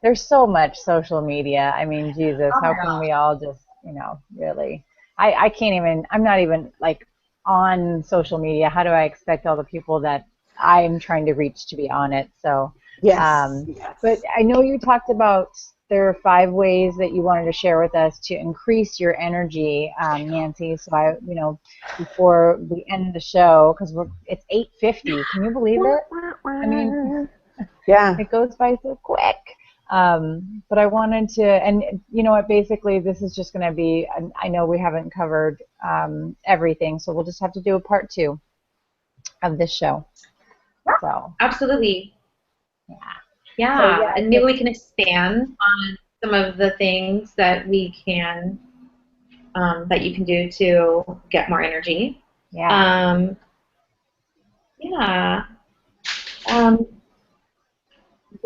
There's so much social media. I mean, Jesus, how can we all just, you know, really? I can't even, I'm not even like on social media. How do I expect all the people that I'm trying to reach to be on it? So, yes. But I know you talked about there are 5 ways that you wanted to share with us to increase your energy, Nanci. So you know, before we end the show, because it's 8:50. Can you believe it? I mean, yeah, it goes by so quick. But I wanted to, and you know what? Basically, this is just going to be. I know we haven't covered everything, so we'll just have to do a part 2 of this show. So absolutely. Yeah. Yeah, so, yeah, and maybe we can expand on some of the things that we can, that you can do to get more energy. Yeah. Yeah. I'm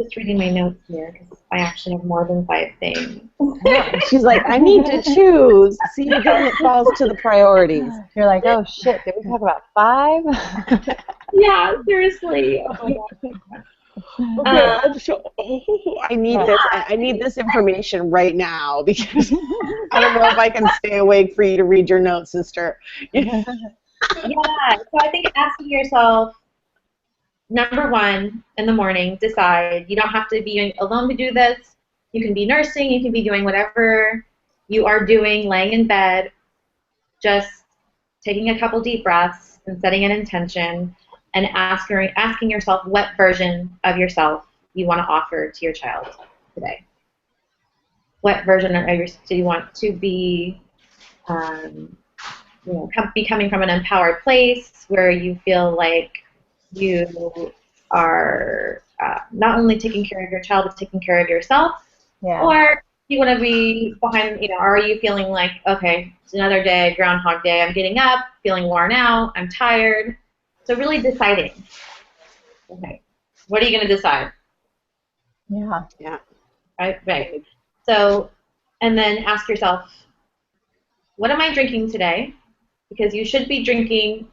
just reading my notes here because I actually have more than 5 things. She's like, I need to choose. See, again, it falls to the priorities. You're like, oh shit, did we talk about 5? Yeah, seriously. Oh my God. I need this. I need this information right now because I don't know if I can stay awake for you to read your notes, sister. Yeah. So I think asking yourself, number 1, in the morning, decide. You don't have to be alone to do this. You can be nursing. You can be doing whatever you are doing, laying in bed, just taking a couple deep breaths and setting an intention and asking yourself, what version of yourself you want to offer to your child today? What version do you want to be, be coming from an empowered place where you feel like you are not only taking care of your child, but taking care of yourself? Yeah. Or you want to be behind, are you feeling like, okay, it's another day, Groundhog Day, I'm getting up, feeling worn out, I'm tired. So really deciding. Okay, what are you going to decide? Yeah. Yeah. Right. So, and then ask yourself, what am I drinking today? Because you should be drinking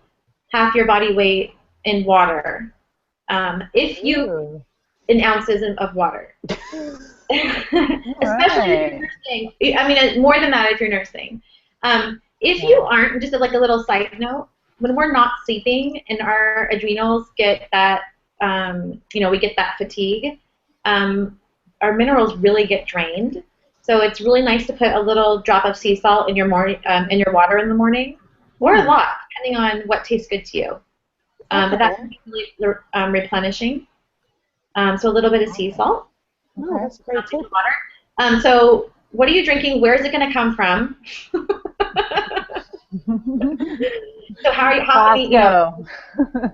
half your body weight in water. In ounces of water. Especially if you're nursing. I mean, more than that if you're nursing. If you aren't, just like a little side note, when we're not sleeping and our adrenals get that, we get that fatigue, our minerals really get drained. So it's really nice to put a little drop of sea salt in your in your water in the morning, or a lot, depending on what tastes good to you. But that can be really replenishing. So a little bit of sea salt. Oh, that's great too. Water. So what are you drinking? Where is it going to come from? So how many, something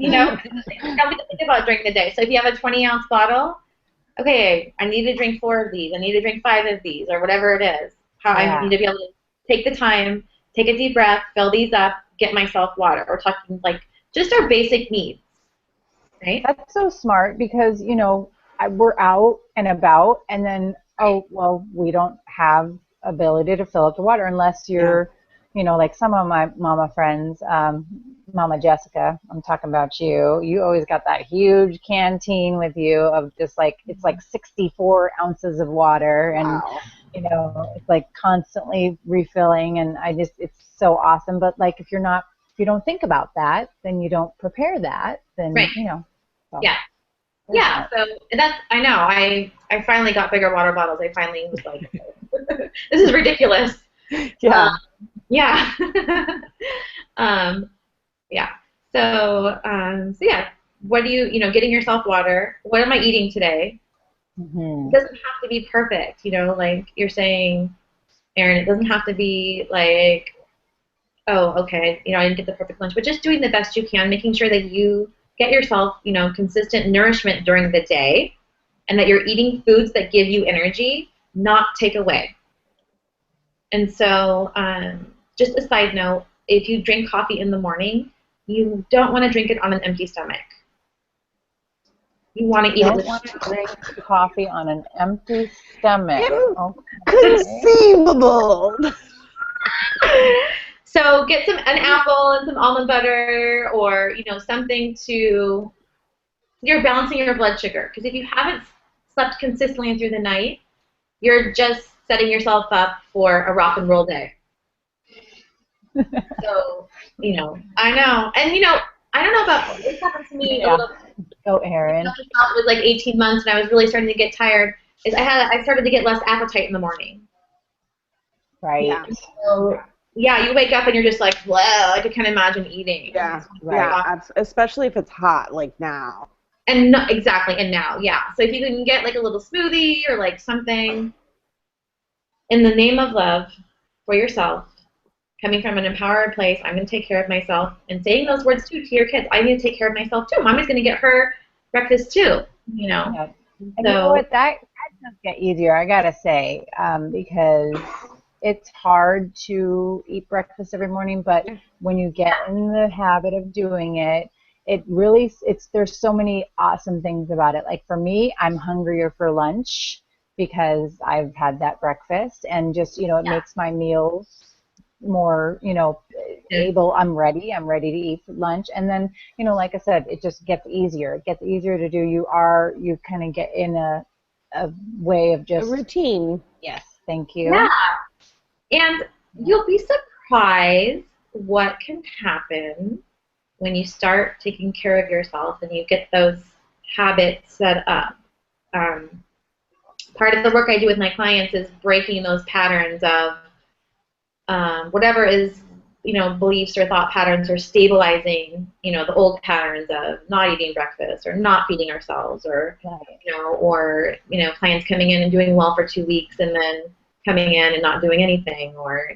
to think about during the day. So if you have a 20-ounce bottle, okay, I need to drink 4 of these. I need to drink 5 of these, or whatever it is. I need to be able to take the time, take a deep breath, fill these up, get myself water. We're talking like just our basic needs. Right? That's so smart because, we're out and about and then, we don't have ability to fill up the water unless you're, like some of my mama friends, Mama Jessica, I'm talking about you. You always got that huge canteen with you of just like, it's like 64 ounces of water and, it's like constantly refilling and it's so awesome. But like, if you don't think about that, then you don't prepare that, then, So. Yeah, so that's, I know, I finally got bigger water bottles. I finally was like, this is ridiculous. Yeah. Yeah. Yeah. So yeah, what do you, getting yourself water. What am I eating today? Mm-hmm. It doesn't have to be perfect, like you're saying, Erin, it doesn't have to be like, oh, okay, I didn't get the perfect lunch, but just doing the best you can, making sure that you get yourself, consistent nourishment during the day, and that you're eating foods that give you energy, not take away. And so, just a side note, if you drink coffee in the morning, you don't want to drink it on an empty stomach. You want to eat it with drink coffee on an empty stomach. Conceivable. So get an apple and some almond butter, or something to. You're balancing your blood sugar, because if you haven't slept consistently through the night, you're just setting yourself up for a rock and roll day. So I know, and I don't know about this happened to me a little. Go, Erin. It was like 18 months, and I was really starting to get tired. I started to get less appetite in the morning. Right. Yeah. So, yeah, you wake up and you're just like, whoa, I can't imagine eating. Yeah, right. Yeah, especially if it's hot, like now. And exactly, and now, yeah. So if you can get like a little smoothie or like something in the name of love for yourself, coming from an empowered place, I'm going to take care of myself, and saying those words too to your kids, I need to take care of myself too. Mommy's going to get her breakfast too, Yeah. And you know what, that does get easier, I got to say, because it's hard to eat breakfast every morning, but when you get in the habit of doing it, there's so many awesome things about it. Like for me, I'm hungrier for lunch because I've had that breakfast, and just, it makes my meals more, I'm ready to eat lunch. And then, like I said, it just gets easier. It gets easier to do. You kind of get in a way of just a routine. Yes, thank you. Yeah. And you'll be surprised what can happen when you start taking care of yourself and you get those habits set up. Part of the work I do with my clients is breaking those patterns of whatever is beliefs or thought patterns are stabilizing, the old patterns of not eating breakfast or not feeding ourselves or, clients coming in and doing well for 2 weeks and then coming in and not doing anything or,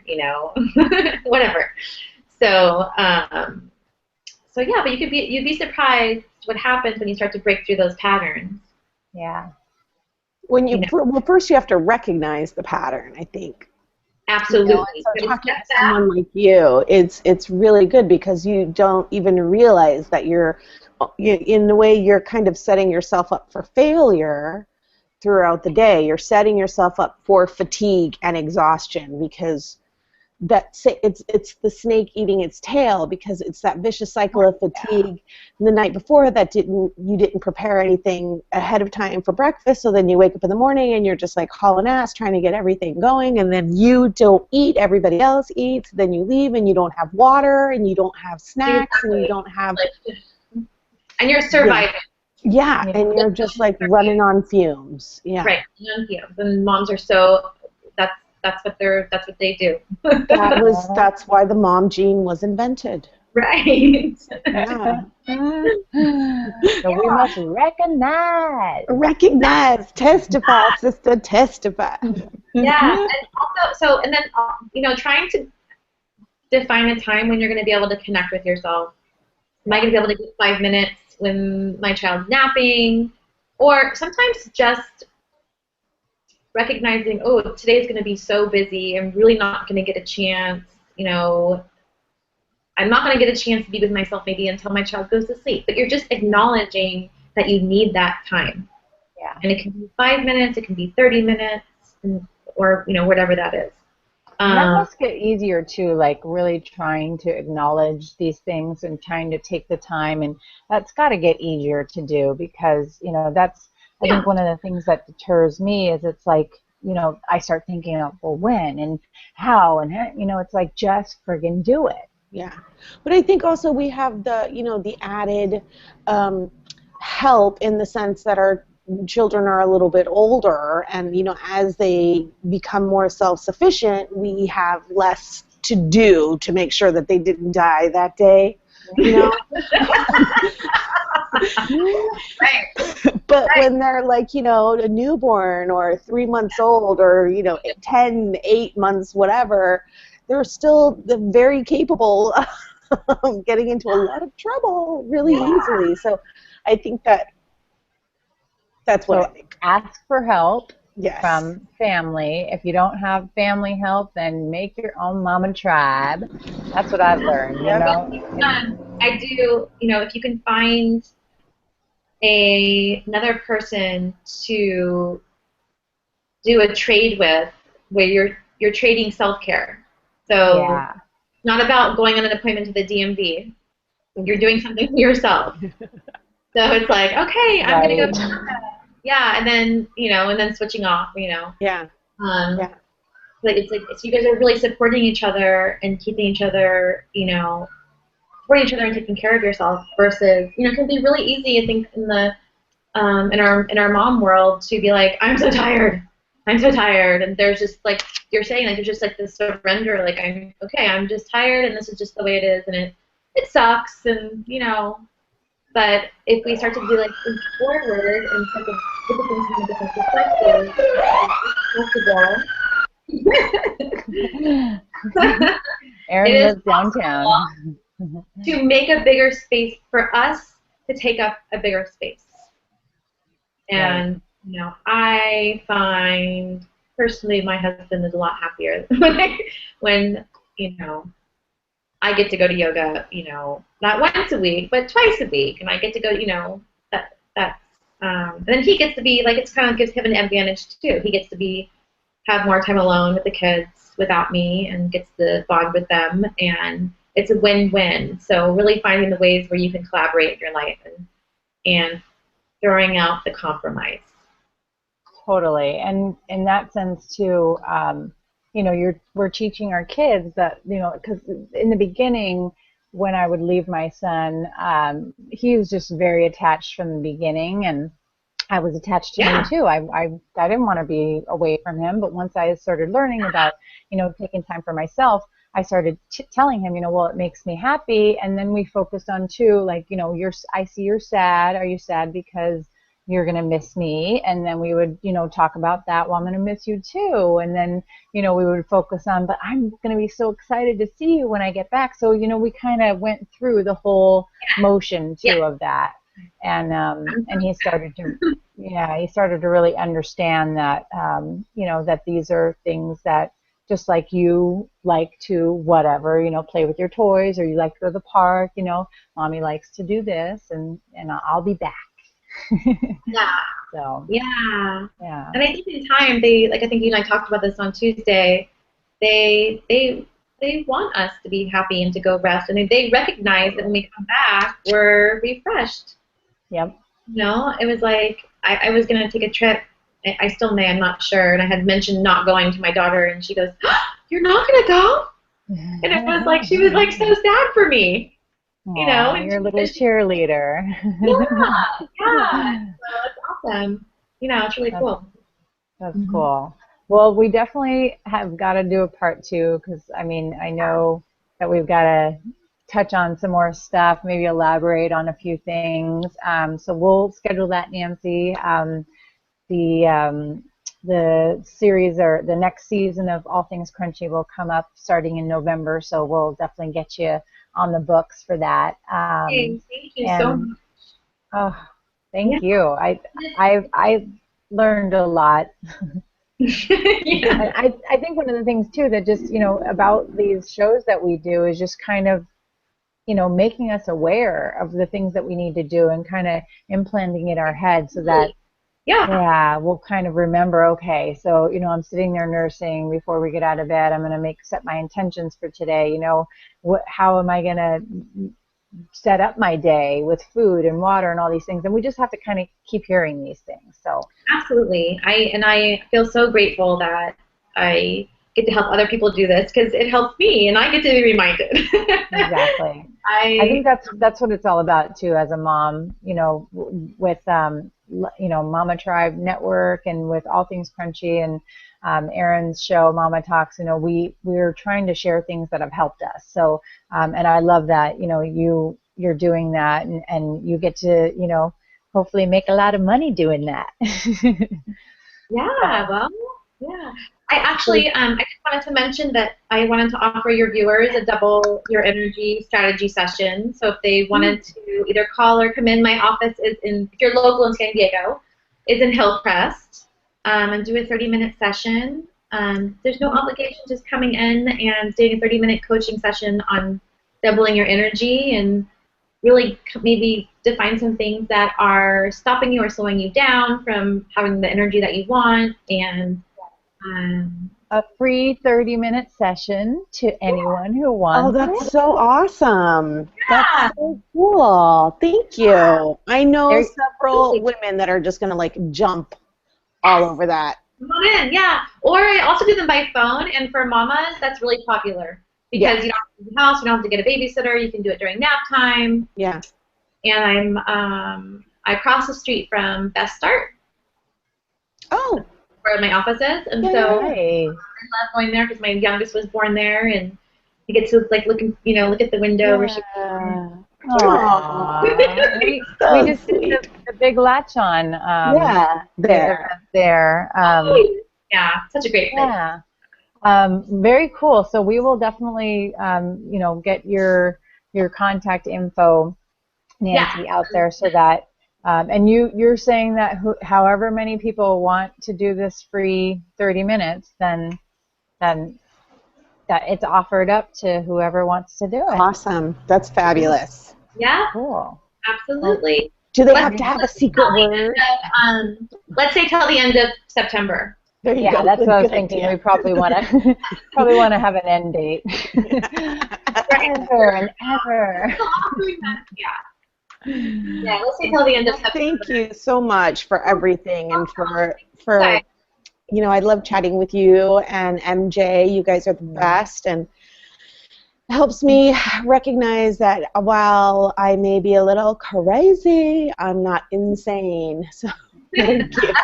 whatever. So, but you'd be surprised what happens when you start to break through those patterns. Yeah. Well, first you have to recognize the pattern, I think. Absolutely. So talking to someone like you, it's really good because you don't even realize that you're in the way you're kind of setting yourself up for failure throughout the day. You're setting yourself up for fatigue and exhaustion because it's the snake eating its tail because it's that vicious cycle of fatigue. The night before that you didn't prepare anything ahead of time for breakfast, so then you wake up in the morning and you're just like hauling ass trying to get everything going, and then you don't eat, everybody else eats, then you leave and you don't have water and you don't have snacks and you don't have... And you're surviving. Yeah, and you're just like running on fumes. Yeah. Right, on fumes. And moms are so... That's what they do. That's why the mom gene was invented. Right. Yeah. So we must recognize. Testify, sister, testify. Yeah, and also trying to define a time when you're going to be able to connect with yourself. Am I going to be able to get 5 minutes when my child's napping? Or sometimes just recognizing, oh, today's going to be so busy, I'm really not going to get a chance, I'm not going to get a chance to be with myself maybe until my child goes to sleep. But you're just acknowledging that you need that time. Yeah. And it can be 5 minutes, it can be 30 minutes, or, whatever that is. And that must get easier too, like really trying to acknowledge these things and trying to take the time, and that's got to get easier to do because, that's, I think one of the things that deters me is it's like, I start thinking of, well, when and how, and, it's like just friggin' do it. Yeah. But I think also we have the added help in the sense that our children are a little bit older and, as they become more self-sufficient, we have less to do to make sure that they didn't die that day, Right. But when they're like, a newborn or 3 months old or, 8 months, whatever, they're still very capable of getting into a lot of trouble really easily. So I think that's what I think. Ask for help Yes. from family. If you don't have family help, then make your own mama tribe. That's what I've learned, I do, if you can find another person to do a trade with where you're trading self-care. So not about going on an appointment to the DMV. You're doing something for yourself. So it's like, okay, I'm going to go. Yeah, and then, and then switching off, Yeah. Like it's like so you guys are really supporting each other and keeping each other, supporting each other and taking care of yourself versus, it can be really easy, I think, in the in our mom world to be like, I'm so tired, and there's just like you're saying, like there's just like this surrender, like I'm just tired, and this is just the way it is, and it sucks, and but if we start to be like think forward and start to look at things from a different perspective, it's possible. Erin lives downtown. To make a bigger space for us to take up a bigger space. And, I find personally my husband is a lot happier when I get to go to yoga, not once a week, but twice a week. And I get to go, and then he gets to be, like, it's kind of gives him an advantage too. He gets to have more time alone with the kids without me and gets to bond with them. And it's a win-win. So really finding the ways where you can collaborate in your life and throwing out the compromise. Totally. And in that sense too, we're teaching our kids that, because in the beginning when I would leave my son, he was just very attached from the beginning, and I was attached to him too. I didn't want to be away from him, but once I started learning about, taking time for myself, I started telling him, well, it makes me happy. And then we focused on too, like, I see you're sad. Are you sad because you're going to miss me? And then we would, talk about that. Well, I'm going to miss you too. And then, we would focus on, but I'm going to be so excited to see you when I get back. So, we kind of went through the whole motion too of that. And he started to, he started to really understand that, that these are things that, just like you like to whatever, play with your toys, or you like to go to the park, mommy likes to do this, and I'll be back. Yeah. So. Yeah. Yeah. And I think in time, I think you and I talked about this on Tuesday, they want us to be happy and to go rest, and they recognize that when we come back, we're refreshed. Yep. It was like I was going to take a trip. I still may, I'm not sure. And I had mentioned not going to my daughter, and she goes, oh, "You're not going to go?" And it was like, she was like so sad for me. Aww, your little cheerleader. Yeah. So it's awesome. It's really cool. That's cool. Well, we definitely have got to do a part 2, because, I know that we've got to touch on some more stuff, maybe elaborate on a few things. So we'll schedule that, Nanci. The series, or the next season of All Things Crunchy, will come up starting in November, so we'll definitely get you on the books for that. Thank you so much. Oh, thank you. I learned a lot. I think one of the things too that just about these shows that we do is just kind of making us aware of the things that we need to do, and kind of implanting in our head, so that we'll kind of remember, okay, so I'm sitting there nursing before we get out of bed. I'm going to set my intentions for today. How am I going to set up my day with food and water and all these things? And we just have to kind of keep hearing these things. So absolutely, I feel so grateful that I get to help other people do this, because it helps me, and I get to be reminded. Exactly. I think that's what it's all about too, as a mom. With Mama Tribe Network, and with All Things Crunchy, and Erin's show, Mama Talks. We're trying to share things that have helped us. So, and I love that you're doing that, and you get to hopefully make a lot of money doing that. Yeah. Well. Yeah. I actually, I just wanted to mention that I wanted to offer your viewers a double your energy strategy session. So if they wanted to either call or come in, my office is if you're local in San Diego, is in Hillcrest, and do a 30-minute session. There's no obligation, just coming in and doing a 30-minute coaching session on doubling your energy, and really maybe define some things that are stopping you or slowing you down from having the energy that you want, and a free 30-minute session to anyone who wants. Oh, that's so awesome. That's so cool. Thank you. I know several women that are just going to jump all over that. Come on in, yeah. Or I also do them by phone, and for mamas, that's really popular, because you don't have to leave the house, you don't have to get a babysitter, you can do it during nap time. Yeah. And I cross the street from Best Start. Oh. Where my office is, and so I love going there, because my youngest was born there, and you get to look at the window where she. We just did the big latch on. There. Yeah, such a great place. Yeah. Very cool. So we will definitely get your contact info, Nanci, out there, so that. And you're saying that however many people want to do this free 30 minutes, then that it's offered up to whoever wants to do it. Awesome. That's fabulous. Yeah. Cool. Absolutely. Do they have to have a secret word? Let's say till the end of September. There you go. That's what I was thinking. We probably want to have an end date. Forever and ever. Yeah. Yeah, let's say till the end of September. Thank you so much for everything, and for I love chatting with you and MJ. You guys are the best, and it helps me recognize that while I may be a little crazy, I'm not insane. So thank you.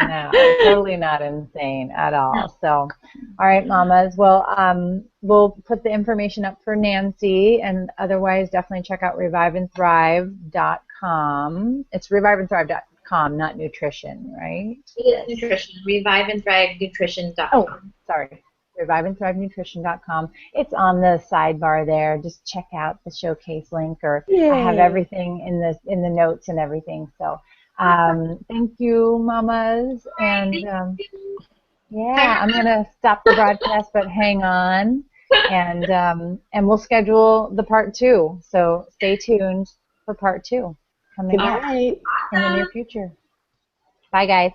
No, totally not insane at all. So, all right, mamas. Well, we'll put the information up for Nanci, and otherwise, definitely check out reviveandthrive.com. It's reviveandthrive.com, not nutrition, right? It's nutrition. Reviveandthrivenutrition.com. Oh, sorry. Reviveandthrivenutrition.com. It's on the sidebar there. Just check out the showcase link, or I have Yay. everything in the notes and everything. So. Thank you, mamas, and yeah, I'm gonna stop the broadcast, but hang on, and we'll schedule the part 2. So stay tuned for part 2 coming Good up night. in the near future. Bye, guys.